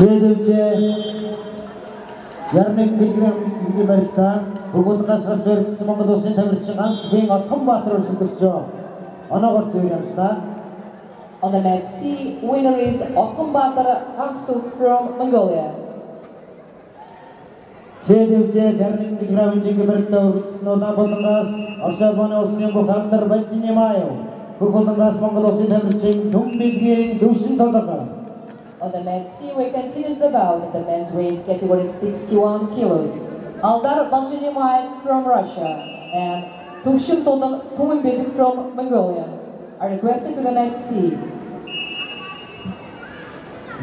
Sedevce Yarnek Bilgram Universitan бүгін қасқыр төртісі мұңғы досын тәмірші қансыбен атқым батыр өрсіндікчі ана қорт сөйлерімізді. On the Med C, winner is Atkham Batar Kansuk from Mongolia. Sedevce Yarnek Bilgram Universitan одан болдыңғас Аршадманы осымен бұқақтыр Бәлтінемайы бүгінғас мұңғы досын тәмірші түм безген дұшын тодығы. On the Med C, we continue the bout in the men's weight category 61 kilos. Aldar Balshinimay from Russia and Tuvshin Tuminbildik from Mongolia are requested to the Med C.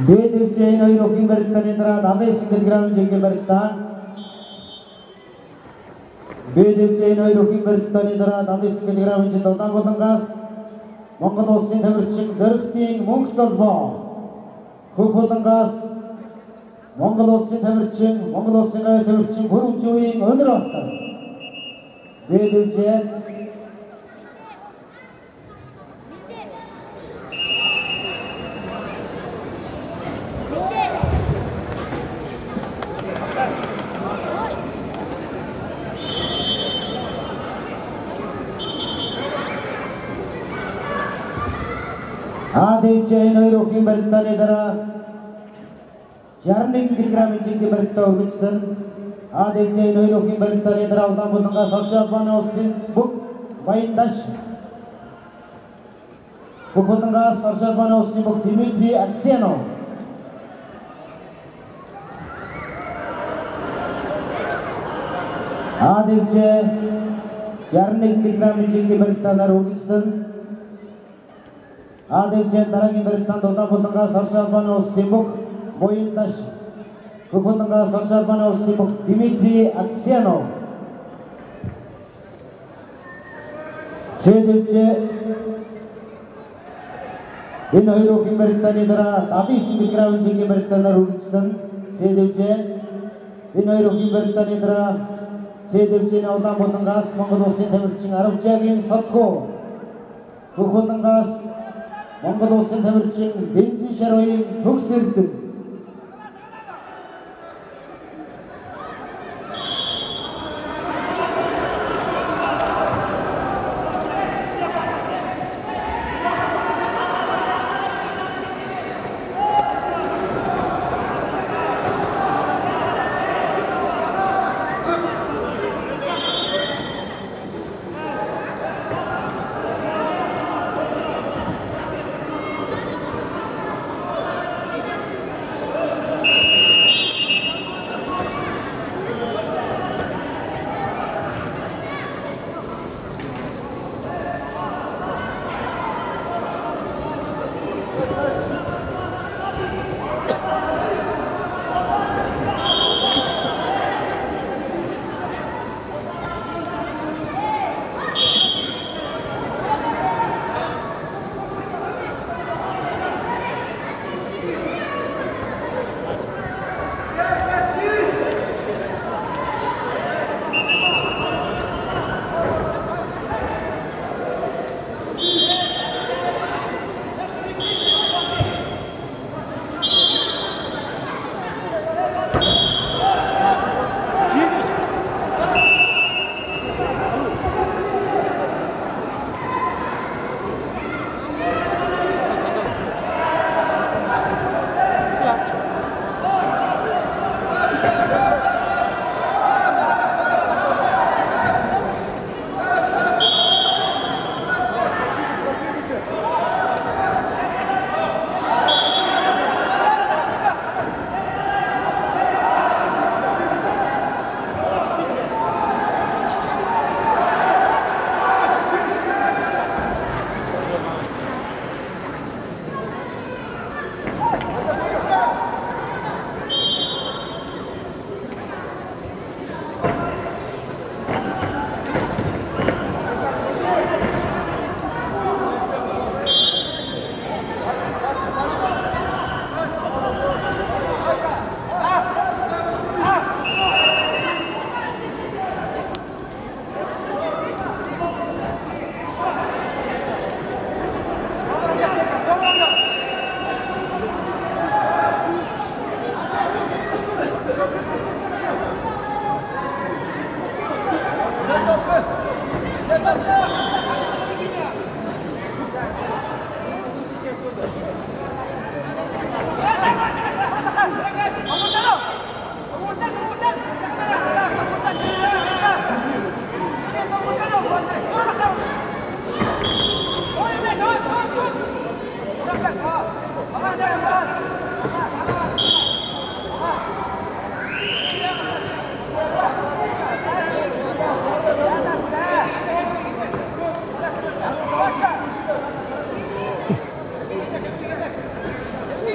Bedevce Noirokin Berstanidra, Nades Gram Jiggy Berstan. Bedevce Noirokin Berstanidra, Nades Gram Jitotan Botangas, Mongolos in Everching, Zerking, Munksodba. Kukultangas, Mongolos in Everching, Mongolos in Everching, Gurujuing, Underwater. Bedevce. Adevce Noirokin Berstanidra, Jarning Bilgram Berta Wilson, Adevce Noirokin Berstanidra, Utamanga Sashabano Sin Book, Waindash, Bukotanga Sashabano Simuk Dimitri Axiano. Adevce Jarning Bilgram Berta Wilson. Adevce Taragi Berstan Utamanga Sashabano Simuk, Boindash, Bukotanga Sashabano Simuk Dimitri Axiano. Sedevce Noirokin Berstanidra, Tavis Bilgram Berta Wilson, Sedevce Noirokin Berstanidra, Sedevce Utamanga Mongolos in Everching Arab Jagin Satko, Bukotangas. Mongolos in Everching, Benzi Sharoim, Huxirton.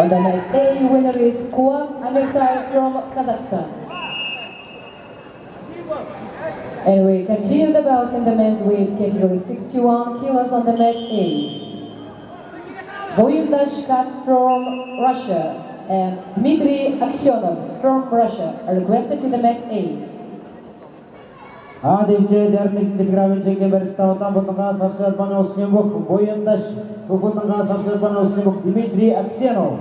On the mat A, winner is Kuam Amirtai from Kazakhstan. And we continue the bouts in the men's weight category 61 kilos on the mat A. Boyundashkat from Russia and Dmitry Aksionov from Russia are requested to the mat A. Девче жарник килограммчиге берстаудан бутунга сарсалпан Осимбук боюндаш бутунга сарсалпан Осимбук Дмитрий Аксенов.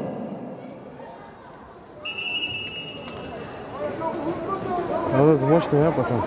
Ну, это мощный, а, пацан?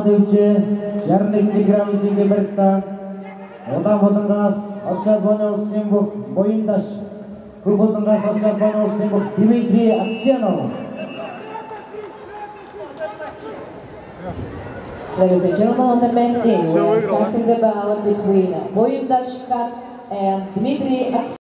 Девче жарник килограммчиге берстаудан одан бутунга сарсалпан Осимбук боюндаш бутунга сарсалпан Осимбук Дмитрий Аксенов. Ladies and gentlemen, on the men A, we are starting the bout between Boyundashkat and Dmitry Aksionov.